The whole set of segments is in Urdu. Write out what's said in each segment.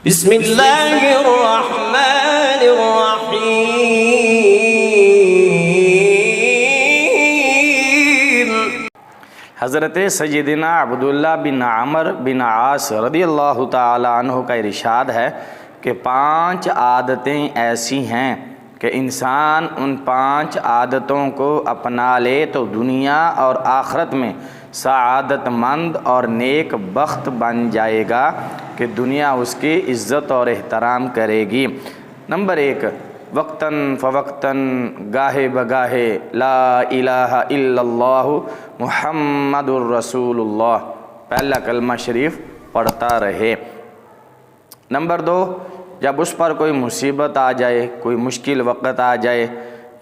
بسم اللہ الرحمن الرحیم۔ حضرت سیدنا عبداللہ بن عمر بن عاص رضی اللہ تعالی عنہ کا ارشاد ہے کہ 5 عادتیں ایسی ہیں کہ انسان ان 5 عادتوں کو اپنا لے تو دنیا اور آخرت میں سعادت مند اور نیک بخت بن جائے گا کہ دنیا اس کی عزت اور احترام کرے گی۔ نمبر 1، وقتاً فوقتاً، گاہے بگاہے لا الہ الا اللہ محمد الرسول اللہ، پہلا کلمہ شریف پڑھتا رہے۔ نمبر 2، جب اس پر کوئی مصیبت آ جائے، کوئی مشکل وقت آ جائے،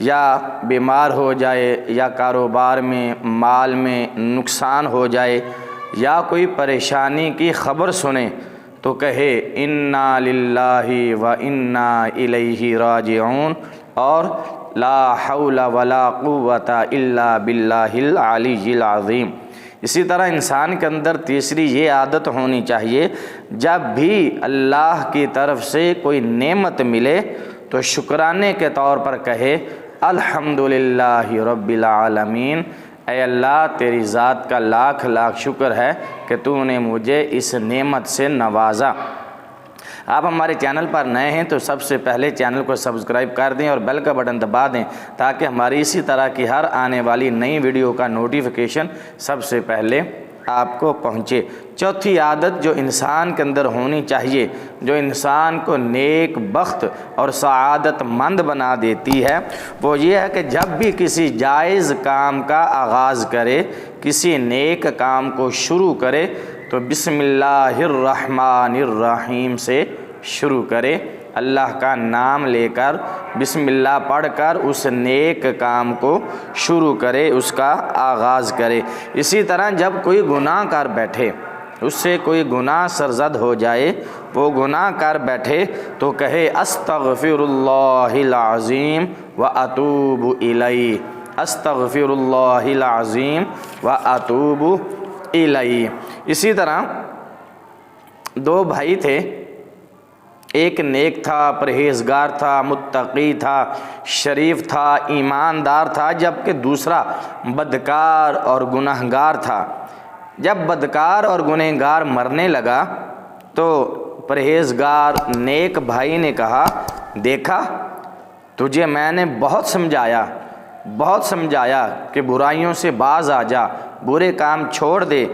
یا بیمار ہو جائے، یا کاروبار میں مال میں نقصان ہو جائے، یا کوئی پریشانی کی خبر سنے تو کہے انا للہ و انا الیہ راجعون، اور لا حول ولا قوت الا باللہ العلی العظیم۔ اسی طرح انسان کے اندر تیسری یہ عادت ہونی چاہیے، جب بھی اللہ کی طرف سے کوئی نعمت ملے تو شکرانے کے طور پر کہے الحمدللہ رب العالمین، اے اللہ تیری ذات کا لاکھ لاکھ شکر ہے کہ تو نے مجھے اس نعمت سے نوازا۔ آپ ہمارے چینل پر نئے ہیں تو سب سے پہلے چینل کو سبسکرائب کر دیں اور بیل کا بٹن دبا دیں تاکہ ہماری اسی طرح کی ہر آنے والی نئی ویڈیو کا نوٹیفیکیشن سب سے پہلے آپ کو پہنچے۔ چوتھی عادت جو انسان کے اندر ہونی چاہیے، جو انسان کو نیک بخت اور سعادت مند بنا دیتی ہے، وہ یہ ہے کہ جب بھی کسی جائز کام کا آغاز کرے، کسی نیک کام کو شروع کرے تو بسم اللہ الرحمن الرحیم سے شروع کرے، اللہ کا نام لے کر بسم اللہ پڑھ کر اس نیک کام کو شروع کرے، اس کا آغاز کرے۔ اسی طرح جب کوئی گناہ کر بیٹھے، اس سے کوئی گناہ سرزد ہو جائے، وہ گناہ کر بیٹھے تو کہے استغفر اللہ العظیم واتوب الیہ، استغفر اللہ العظیم واتوب الیہ۔ اسی طرح 2 بھائی تھے، ایک نیک تھا، پرہیزگار تھا، متقی تھا، شریف تھا، ایماندار تھا، جبکہ دوسرا بدکار اور گنہگار تھا۔ جب بدکار اور گنہگار مرنے لگا تو پرہیزگار نیک بھائی نے کہا دیکھا تجھے میں نے بہت سمجھایا کہ برائیوں سے باز آ جا، برے کام چھوڑ دے،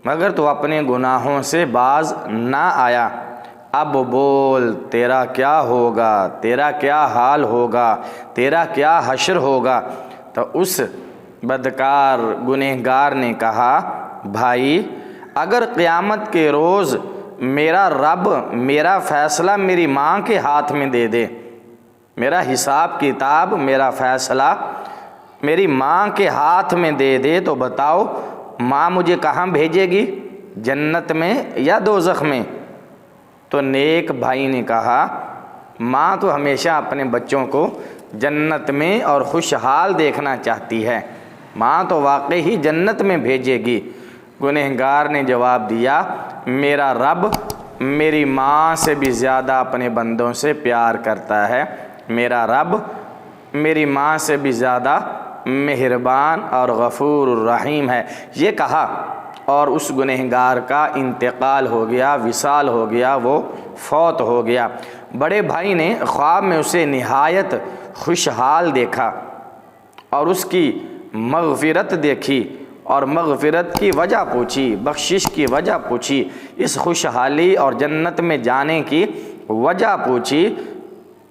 مگر تو اپنے گناہوں سے باز نہ آیا۔ اب بول تیرا کیا ہوگا، تیرا کیا حال ہوگا، تیرا کیا حشر ہوگا۔ تو اس بدکار گنہگار نے کہا بھائی اگر قیامت کے روز میرا رب میرا فیصلہ میری ماں کے ہاتھ میں دے دے، میرا حساب کتاب میرا فیصلہ میری ماں کے ہاتھ میں دے دے تو بتاؤ ماں مجھے کہاں بھیجے گی، جنت میں یا دوزخ میں؟ تو نیک بھائی نے کہا ماں تو ہمیشہ اپنے بچوں کو جنت میں اور خوشحال دیکھنا چاہتی ہے، ماں تو واقعی ہی جنت میں بھیجے گی۔ گنہگار نے جواب دیا میرا رب میری ماں سے بھی زیادہ اپنے بندوں سے پیار کرتا ہے، میرا رب میری ماں سے بھی زیادہ مہربان اور غفور الرحیم ہے۔ یہ کہا اور اس گنہگار کا انتقال ہو گیا، وصال ہو گیا، وہ فوت ہو گیا۔ بڑے بھائی نے خواب میں اسے نہایت خوشحال دیکھا اور اس کی مغفرت دیکھی اور مغفرت کی وجہ پوچھی، بخشش کی وجہ پوچھی، اس خوشحالی اور جنت میں جانے کی وجہ پوچھی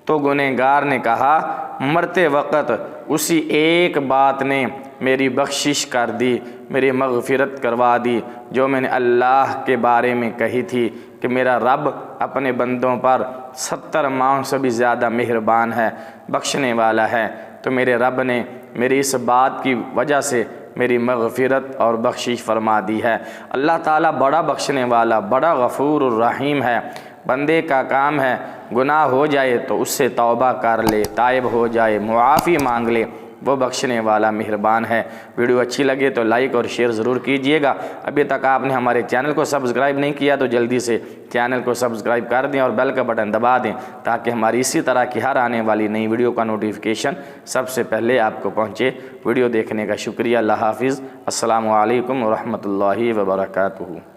تو گنہگار نے کہا مرتے وقت اسی ایک بات نے میری بخشش کر دی، میری مغفرت کروا دی جو میں نے اللہ کے بارے میں کہی تھی کہ میرا رب اپنے بندوں پر 70 ماؤں سے بھی زیادہ مہربان ہے، بخشنے والا ہے۔ تو میرے رب نے میری اس بات کی وجہ سے میری مغفرت اور بخشش فرما دی ہے۔ اللہ تعالیٰ بڑا بخشنے والا، بڑا غفور الرحیم ہے۔ بندے کا کام ہے گناہ ہو جائے تو اس سے توبہ کر لے، تائب ہو جائے، معافی مانگ لے، وہ بخشنے والا مہربان ہے۔ ویڈیو اچھی لگے تو لائک اور شیئر ضرور کیجئے گا۔ ابھی تک آپ نے ہمارے چینل کو سبسکرائب نہیں کیا تو جلدی سے چینل کو سبسکرائب کر دیں اور بیل کا بٹن دبا دیں تاکہ ہماری اسی طرح کی ہر آنے والی نئی ویڈیو کا نوٹیفیکیشن سب سے پہلے آپ کو پہنچے۔ ویڈیو دیکھنے کا شکریہ۔ اللہ حافظ۔ السلام علیکم ورحمۃ اللہ وبرکاتہ۔